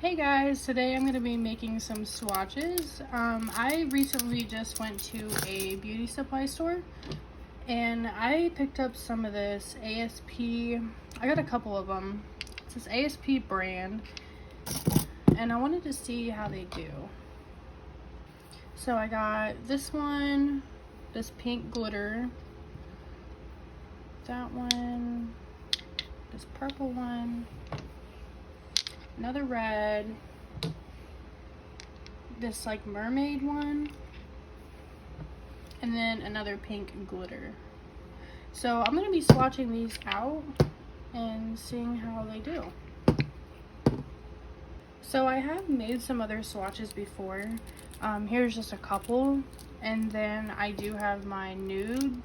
Hey guys, today I'm going to be making some swatches. I recently just went to a beauty supply store and I picked up some of this ASP. I got a couple of them. It's this ASP brand and I wanted to see how they do. So I got this one, this pink glitter, that one, this purple one, another red, this like mermaid one, and then another pink glitter. So I'm gonna be swatching these out and seeing how they do. So I have made some other swatches before. Here's just a couple, and then I do have my nude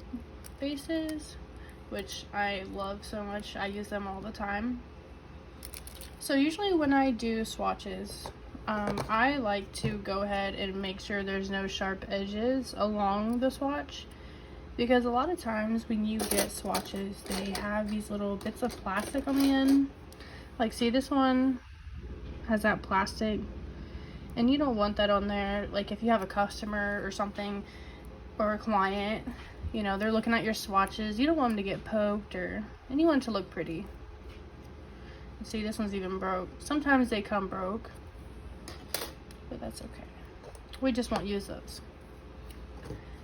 bases, which I love so much. I use them all the time. So usually when I do swatches, I like to go ahead and make sure there's no sharp edges along the swatch, because a lot of times when you get swatches, they have these little bits of plastic on the end. Like, see, this one has that plastic, and you don't want that on there. Like, if you have a customer or something, or a client, you know, they're looking at your swatches, you don't want them to get poked, or and you want it to look pretty. See, this one's even broke. Sometimes they come broke, but that's okay. We just won't use those.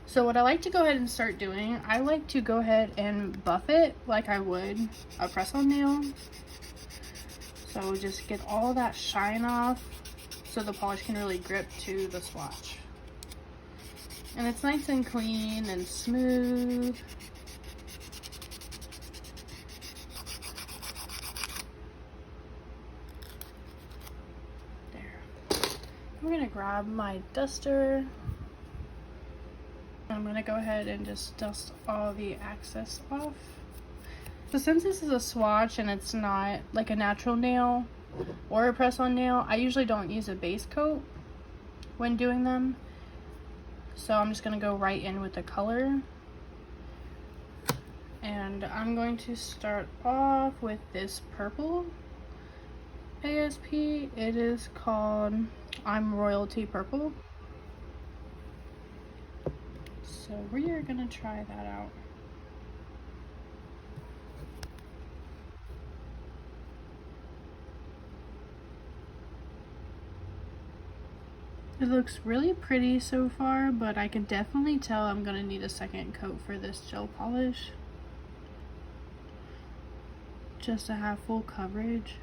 So what I like to go ahead and start doing, I like to go ahead and buff it like I would a press-on nail. So just get all that shine off so the polish can really grip to the swatch. And it's nice and clean and smooth. I'm gonna grab my duster. I'm gonna go ahead and just dust all the excess off. So since this is a swatch and it's not like a natural nail or a press-on nail, I usually don't use a base coat when doing them. So I'm just gonna go right in with the color. And I'm going to start off with this purple ASP. It is called I'm Royalty Purple. So we are gonna try that out. It looks really pretty so far, but I can definitely tell I'm gonna need a second coat for this gel polish, just to have full coverage.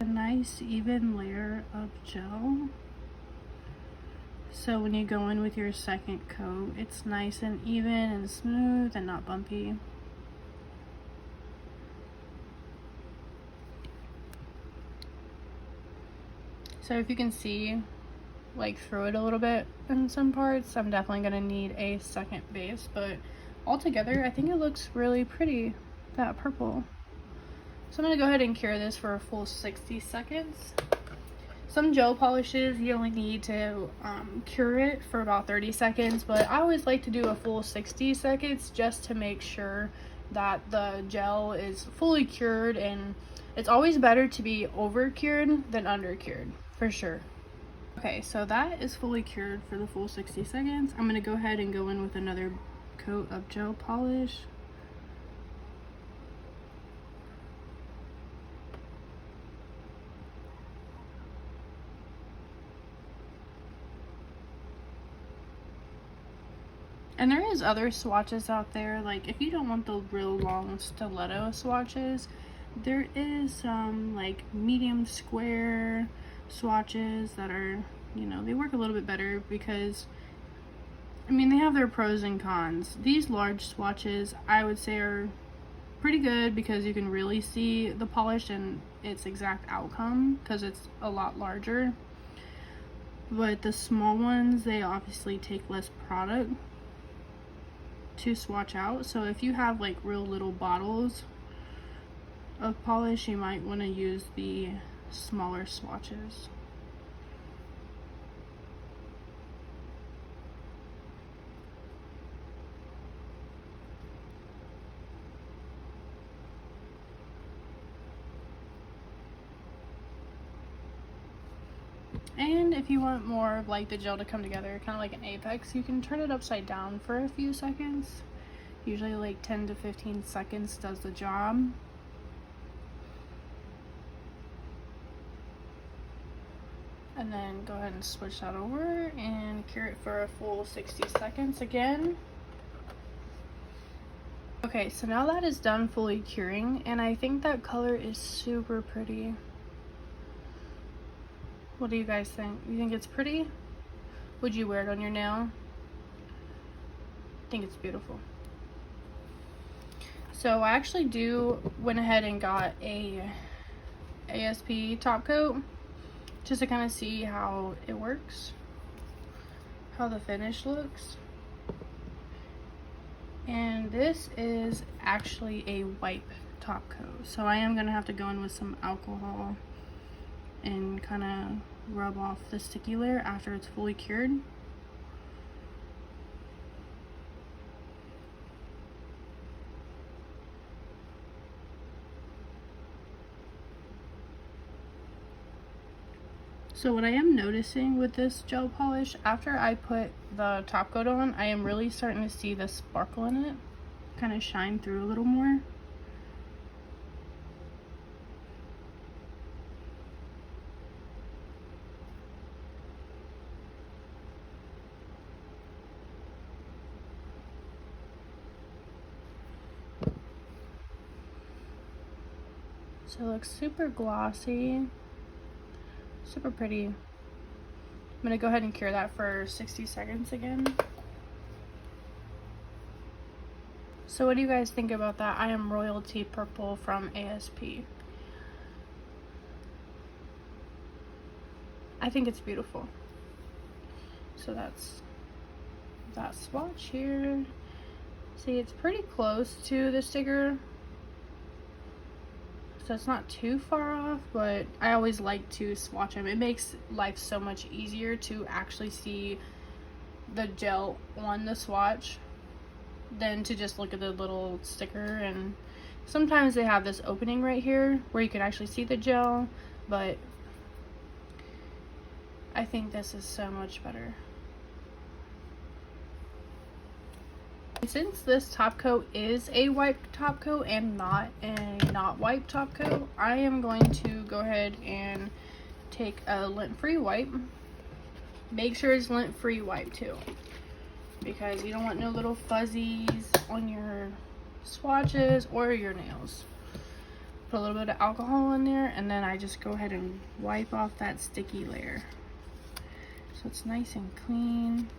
A nice even layer of gel, so when you go in with your second coat, it's nice and even and smooth and not bumpy. So if you can see, like, through it a little bit in some parts, I'm definitely gonna need a second base, but altogether I think it looks really pretty, that purple. So I'm going to go ahead and cure this for a full 60 seconds. Some gel polishes, you only need to cure it for about 30 seconds, but I always like to do a full 60 seconds just to make sure that the gel is fully cured, and it's always better to be over cured than under cured, for sure. Okay, so that is fully cured for the full 60 seconds. I'm going to go ahead and go in with another coat of gel polish. And there is other swatches out there, like if you don't want the real long stiletto swatches, there is some like medium square swatches that are, you know, they work a little bit better because, I mean, they have their pros and cons. These large swatches, I would say, are pretty good because you can really see the polish and its exact outcome because it's a lot larger. But the small ones, they obviously take less product to swatch out. So if you have like real little bottles of polish, you might want to use the smaller swatches. And if you want more of like the gel to come together, kind of like an apex, you can turn it upside down for a few seconds. Usually like 10 to 15 seconds does the job. And then go ahead and switch that over and cure it for a full 60 seconds again. Okay, so now that is done fully curing, and I think that color is super pretty. What do you guys think? You think it's pretty? Would you wear it on your nail? I think it's beautiful. So I actually went ahead and got a ASP top coat just to kind of see how it works, how the finish looks. And this is actually a wipe top coat, so I am gonna have to go in with some alcohol and kind of rub off the sticky layer after it's fully cured. So what I am noticing with this gel polish, after I put the top coat on, I am really starting to see the sparkle in it kind of shine through a little more. So it looks super glossy, super pretty. I'm gonna go ahead and cure that for 60 seconds again. So what do you guys think about that? I am Royalty Purple from ASP. I think it's beautiful. So that's that swatch here. See, it's pretty close to the sticker, so it's not too far off, but I always like to swatch them. It makes life so much easier to actually see the gel on the swatch than to just look at the little sticker. And sometimes they have this opening right here where you can actually see the gel, but I think this is so much better. Since this top coat is a wiped top coat and not a not wiped top coat, I am going to go ahead and take a lint-free wipe. Make sure it's lint-free wipe too, because you don't want no little fuzzies on your swatches or your nails. Put a little bit of alcohol in there, and then I just go ahead and wipe off that sticky layer so it's nice and clean.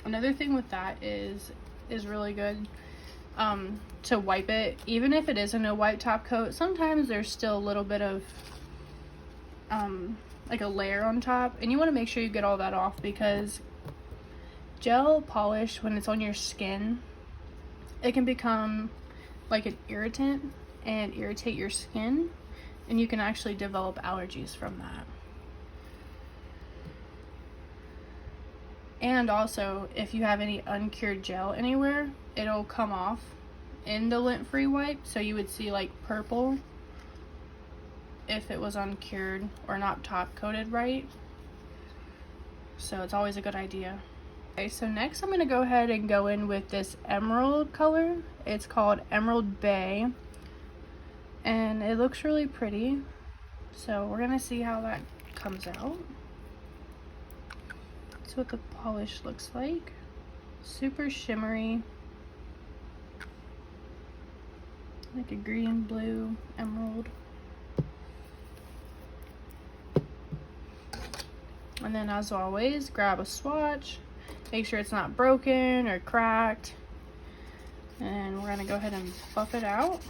Another thing with that is really good to wipe it, even if it isn't a white top coat. Sometimes there's still a little bit of like a layer on top, and you want to make sure you get all that off, because gel polish, when it's on your skin, it can become like an irritant and irritate your skin, and you can actually develop allergies from that. And also, if you have any uncured gel anywhere, it'll come off in the lint-free wipe, so you would see like purple if it was uncured or not top coated right. So it's always a good idea. Okay, so next I'm going to go ahead and go in with this emerald color. It's called Emerald Bay, and it looks really pretty. So we're going to see how that comes out. That's what the polish looks like. Super shimmery, like a green, blue, emerald. And then, as always, grab a swatch, make sure it's not broken or cracked, and we're gonna go ahead and buff it out.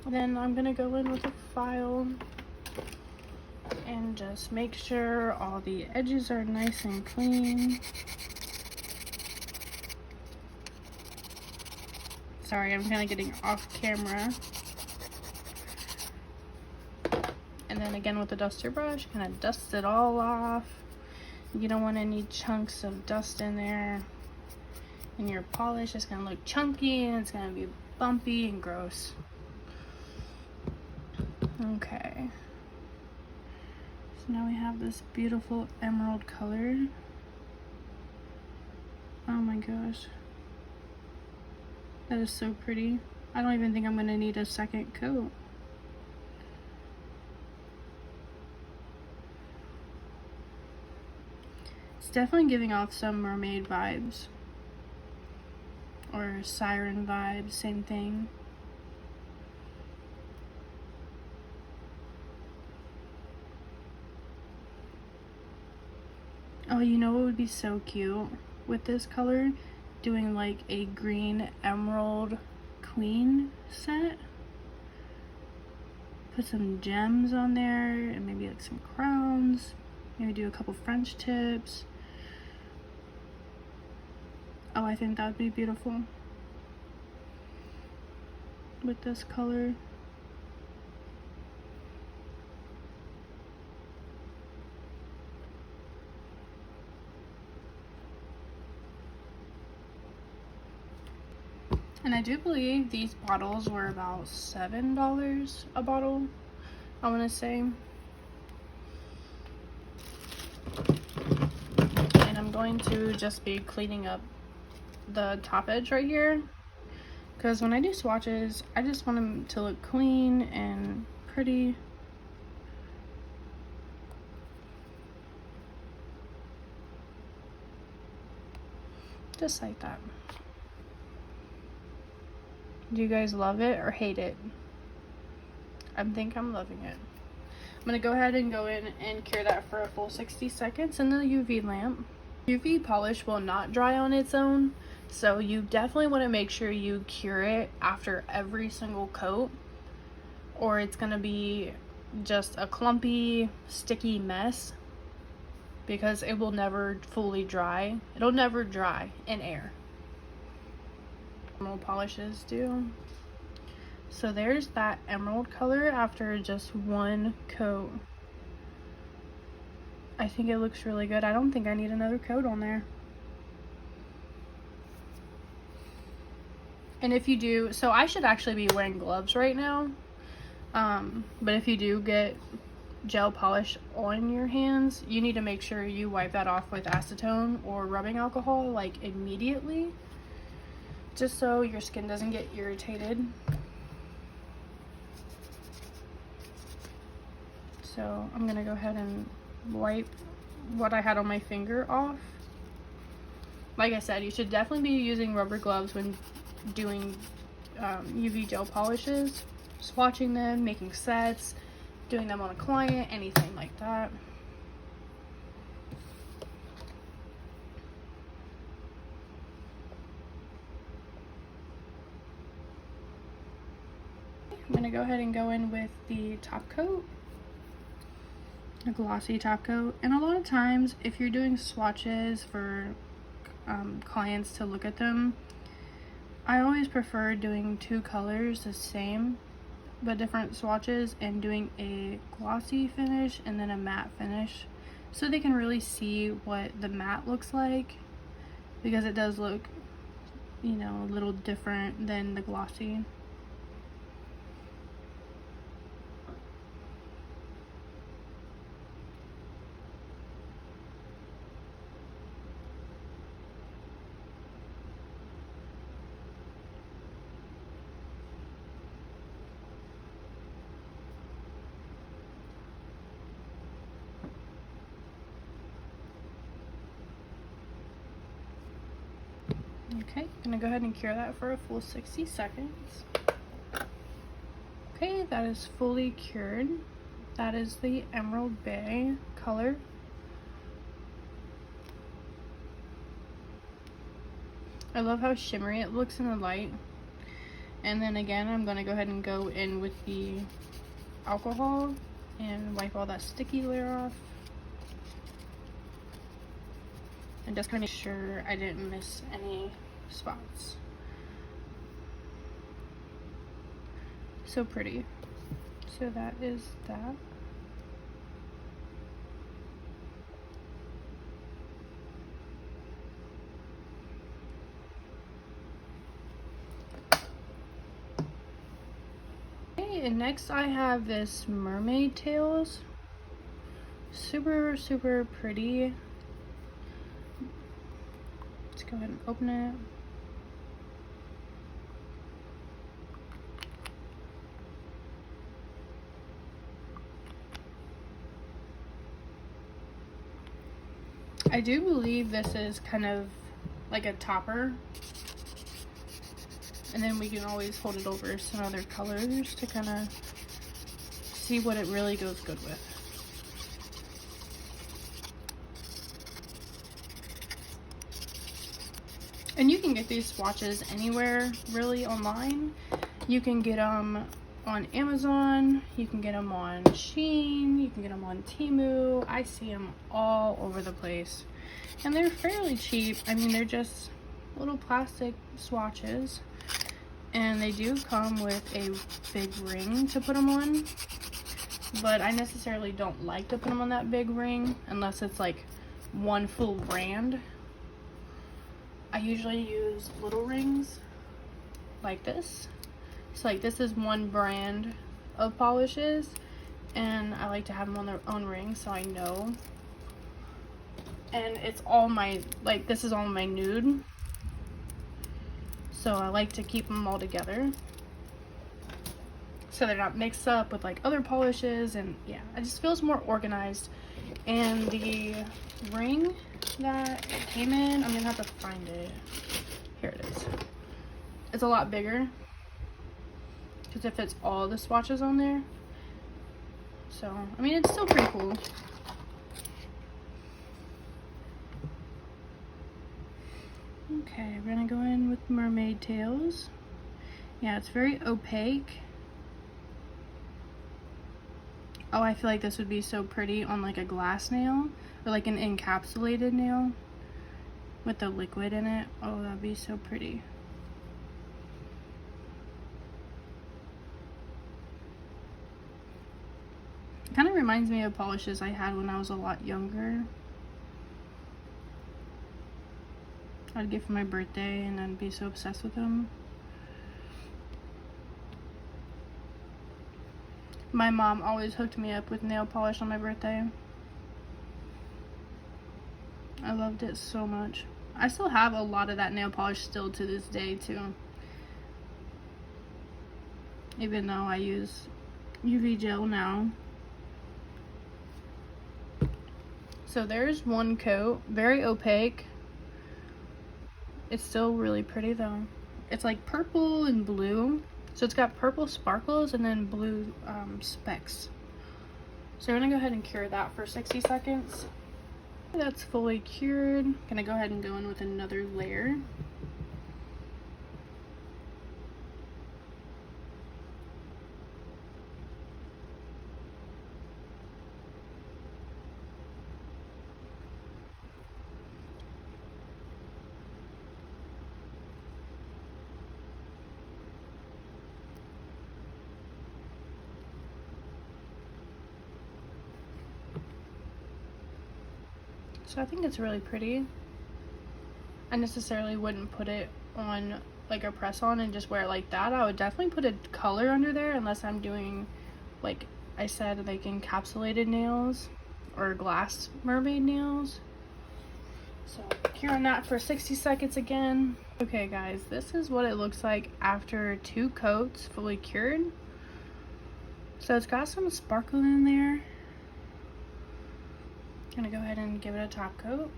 Then I'm gonna go in with a file and just make sure all the edges are nice and clean. Sorry, I'm kind of getting off camera. And then again with the duster brush, kind of dust it all off. You don't want any chunks of dust in there. And your polish is gonna look chunky and it's gonna be bumpy and gross. Okay. So now we have this beautiful emerald color. Oh my gosh. That is so pretty. I don't even think I'm gonna need a second coat. It's definitely giving off some mermaid vibes. Or siren vibes, same thing. Oh, you know what would be so cute with this color? Doing like a green emerald queen set. Put some gems on there and maybe like some crowns. Maybe do a couple French tips. Oh, I think that would be beautiful with this color. And I do believe these bottles were about $7 a bottle, I want to say. And I'm going to just be cleaning up the top edge right here, because when I do swatches, I just want them to look clean and pretty. Just like that. Do you guys love it or hate it? I think I'm loving it. I'm gonna go ahead and go in and cure that for a full 60 seconds in the UV lamp. UV polish will not dry on its own, so you definitely want to make sure you cure it after every single coat, or it's gonna be just a clumpy, sticky mess, because it will never fully dry. It'll never dry in air. Normal polishes do. So there's that emerald color after just one coat. I think it looks really good. I don't think I need another coat on there. And if you do, so I should actually be wearing gloves right now. But if you do get gel polish on your hands, you need to make sure you wipe that off with acetone or rubbing alcohol like immediately, just so your skin doesn't get irritated. So I'm gonna go ahead and wipe what I had on my finger off. Like I said, you should definitely be using rubber gloves when doing UV gel polishes, swatching them, making sets, doing them on a client, anything like that. I'm gonna go ahead and go in with the top coat, a glossy top coat. And a lot of times if you're doing swatches for clients to look at them, I always prefer doing two colors the same but different swatches, and doing a glossy finish and then a matte finish, so they can really see what the matte looks like, because it does look, you know, a little different than the glossy. Okay, I'm gonna go ahead and cure that for a full 60 seconds. Okay, that is fully cured. That is the Emerald Bay color. I love how shimmery it looks in the light. And then again, I'm going to go ahead and go in with the alcohol and wipe all that sticky layer off. And just kind of make sure I didn't miss any spots. So pretty. So that is that. Okay, and next I have this Mermaid Tales. Super, super pretty. Let's go ahead and open it. I do believe this is kind of like a topper, and then we can always hold it over some other colors to kind of see what it really goes good with. And you can get these swatches anywhere really online. You can get them on Amazon, you can get them on Shein, you can get them on Temu. I see them all over the place, and they're fairly cheap. I mean, they're just little plastic swatches, and they do come with a big ring to put them on, but I necessarily don't like to put them on that big ring unless it's like one full brand. I usually use little rings like this. So like this is one brand of polishes, and I like to have them on their own ring so I know. And it's all my, like, this is all my nude, so I like to keep them all together so they're not mixed up with like other polishes. And yeah, it just feels more organized. And the ring that it came in, I'm gonna have to find it. Here it is. It's a lot bigger because it fits all the swatches on there. So, I mean, it's still pretty cool. Okay, we're gonna go in with Mermaid Tales. Yeah, it's very opaque. Oh, I feel like this would be so pretty on like a glass nail or like an encapsulated nail with the liquid in it. Oh, that'd be so pretty. Kind of reminds me of polishes I had when I was a lot younger. I'd get for my birthday and then be so obsessed with them. My mom always hooked me up with nail polish on my birthday. I loved it so much. I still have a lot of that nail polish still to this day too. Even though I use UV gel now. So there's one coat, very opaque. It's still really pretty though. It's like purple and blue. So it's got purple sparkles and then blue specks. So we're gonna go ahead and cure that for 60 seconds. That's fully cured. Gonna go ahead and go in with another layer. So I think it's really pretty. I necessarily wouldn't put it on like a press on and just wear it like that. I would definitely put a color under there unless I'm doing, like I said, like encapsulated nails or glass mermaid nails. So curing that for 60 seconds again. Okay guys, this is what it looks like after 2 coats fully cured. So it's got some sparkle in there. Gonna go ahead and give it a top coat.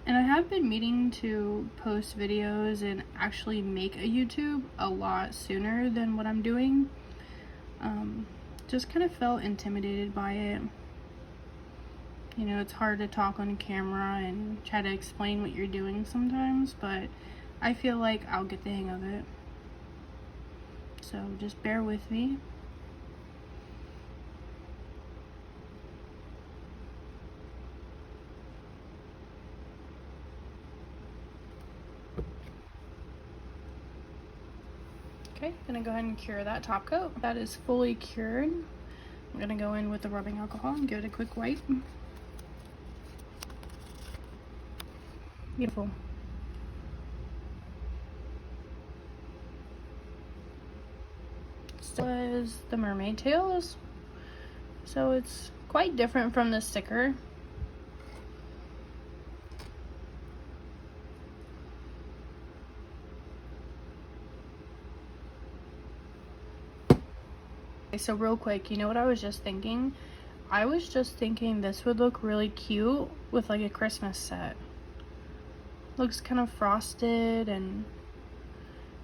And I have been meaning to post videos and actually make a YouTube a lot sooner than what I'm doing. Just kind of felt intimidated by it. You know, it's hard to talk on camera and try to explain what you're doing sometimes, but I feel like I'll get the hang of it. So just bear with me. Okay, gonna go ahead and cure that top coat. That is fully cured. I'm gonna go in with the rubbing alcohol and give it a quick wipe. Beautiful. This was the Mermaid Tales. So it's quite different from the sticker. Okay, so real quick, you know what I was just thinking? I was just thinking this would look really cute with like a Christmas set. Looks kind of frosted and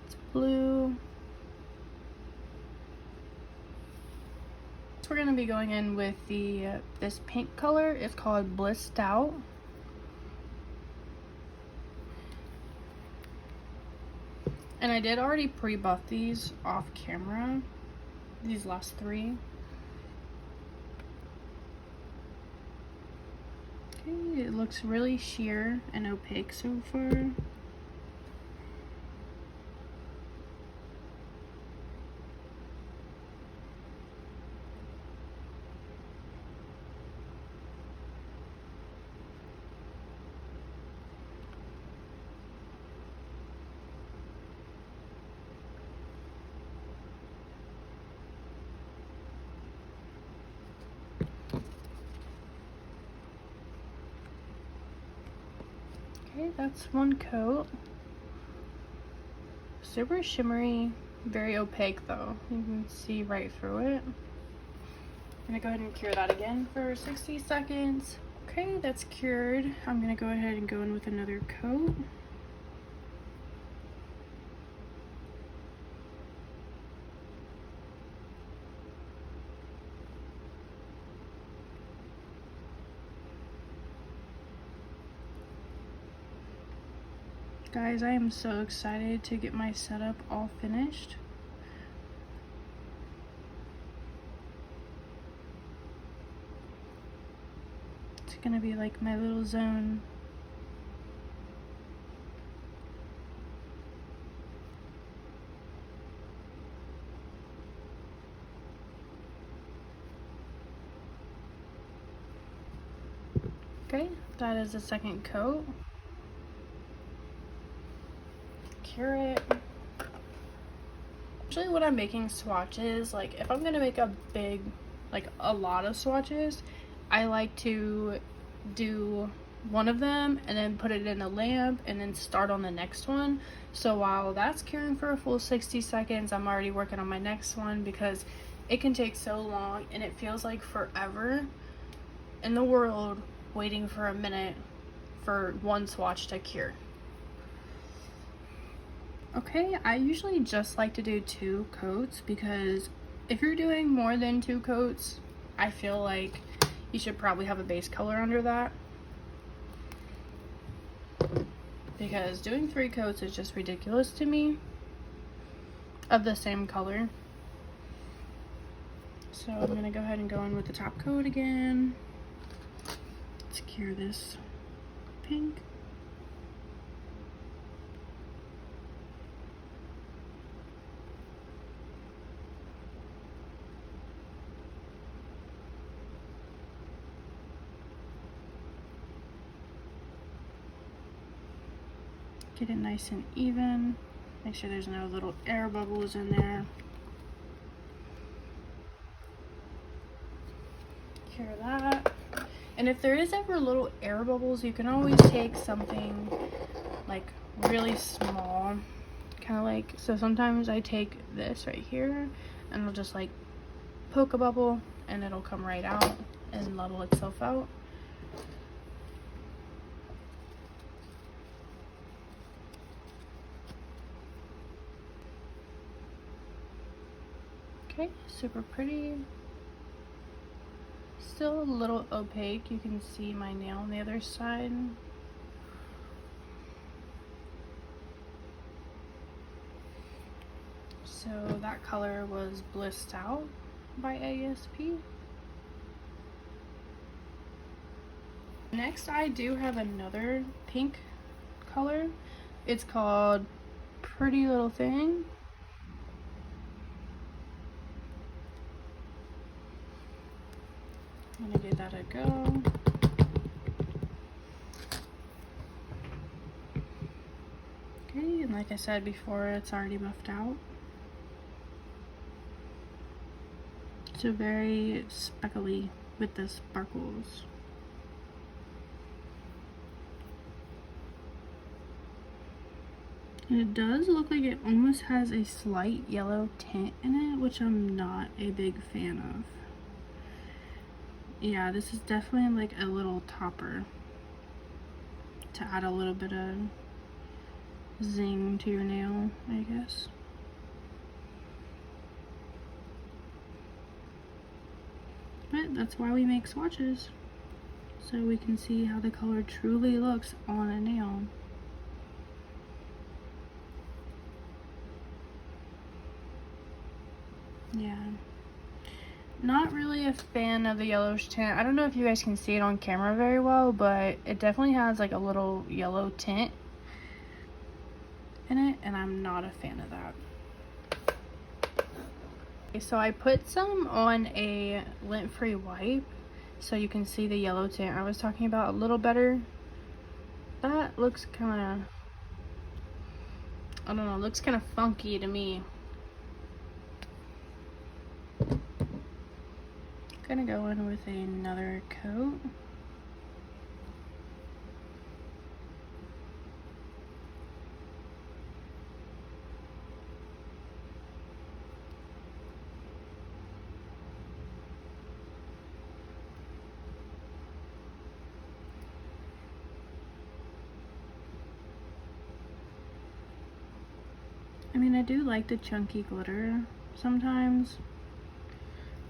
it's blue. So we're gonna be going in with the this pink color. It's called Blissed Out. And I did already pre-buff these off camera. These last three. Okay, it looks really sheer and opaque so far. Okay, that's one coat. Super shimmery, very opaque though. You can see right through it. I'm gonna go ahead and cure that again for 60 seconds. Okay, that's cured. I'm gonna go ahead and go in with another coat. Guys, I am so excited to get my setup all finished. It's gonna be like my little zone. Okay, that is the second coat. Cure it. Usually when I'm making swatches, like if I'm gonna make a big, like a lot of swatches, I like to do one of them and then put it in a lamp and then start on the next one. So while that's curing for a full 60 seconds, I'm already working on my next one because it can take so long and it feels like forever in the world waiting for a minute for one swatch to cure. Okay, I usually just like to do 2 coats because if you're doing more than 2 coats, I feel like you should probably have a base color under that. Because doing 3 coats is just ridiculous to me of the same color. So I'm gonna go ahead and go in with the top coat again. Let's cure this pink. Get it nice and even. Make sure there's no little air bubbles in there. Cure that. And if there is ever little air bubbles, you can always take something like really small. Kind of like, so sometimes I take this right here and I'll just like poke a bubble and it'll come right out and level itself out. Okay, super pretty. Still a little opaque. You can see my nail on the other side. So that color was Blissed Out by ASP. Next, I do have another pink color. It's called Pretty Little Thing. I'm gonna give that a go. Okay, and like I said before, it's already buffed out. So very speckly with the sparkles. And it does look like it almost has a slight yellow tint in it, which I'm not a big fan of. Yeah, this is definitely like a little topper to add a little bit of zing to your nail, I guess. But that's why we make swatches, so we can see how the color truly looks on a nail. Yeah, not really a fan of the yellowish tint. I don't know if you guys can see it on camera very well, but it definitely has like a little yellow tint in it, and I'm not a fan of that. Okay, so I put some on a lint-free wipe so you can see the yellow tint I was talking about a little better. That looks kind of, I don't know, looks kind of funky to me. Gonna go in with another coat. I mean, I do like the chunky glitter sometimes,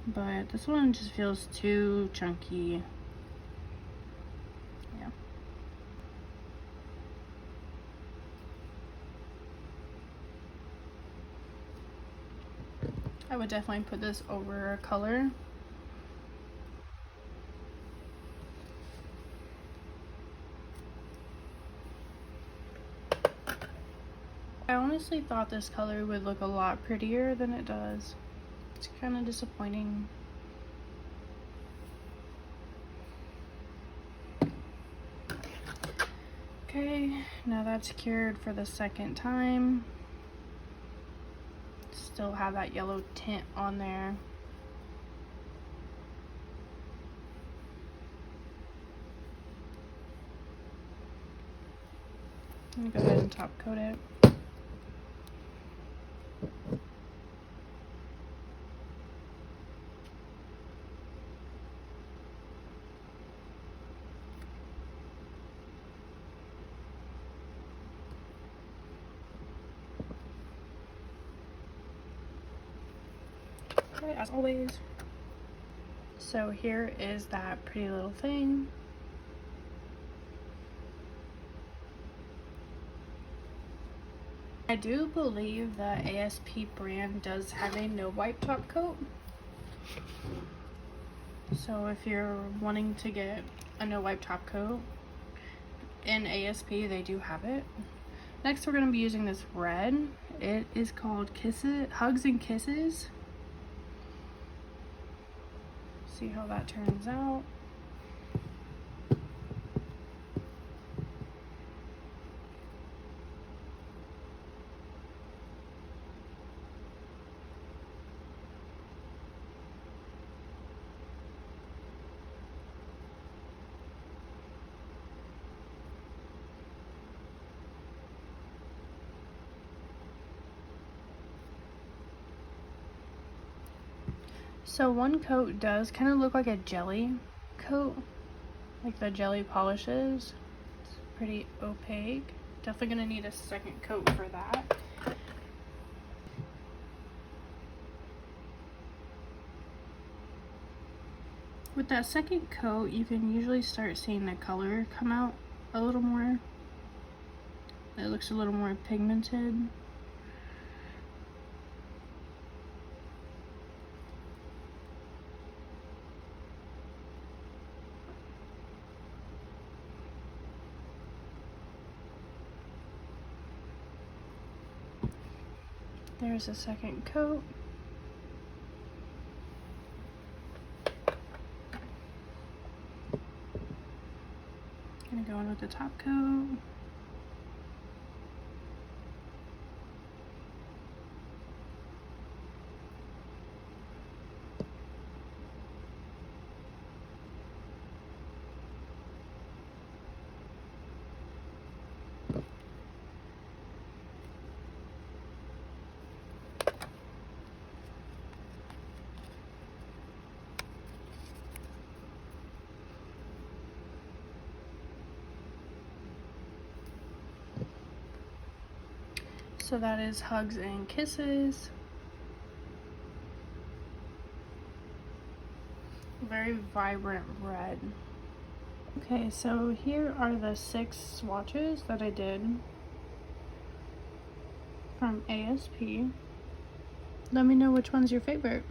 but this one just feels too chunky. Yeah. I would definitely put this over a color. I honestly thought this color would look a lot prettier than it does. It's kind of disappointing. Okay, now that's cured for the second time. Still have that yellow tint on there. I'm gonna go ahead and top coat it. Okay, as always. So here is that Pretty Little Thing. I do believe the ASP brand does have a no wipe top coat. So if you're wanting to get a no wipe top coat in ASP, they do have it. Next we're going to be using this red. It is called Hugs&Kisses. See how that turns out. So one coat does kind of look like a jelly coat, like the jelly polishes. It's pretty opaque. Definitely gonna need a second coat for that. With that second coat, you can usually start seeing the color come out a little more. It looks a little more pigmented. There's a second coat. Gonna go in with the top coat. So that is Hugs and Kisses. Very vibrant red. Okay, so here are the 6 swatches that I did from ASP. Let me know which one's your favorite.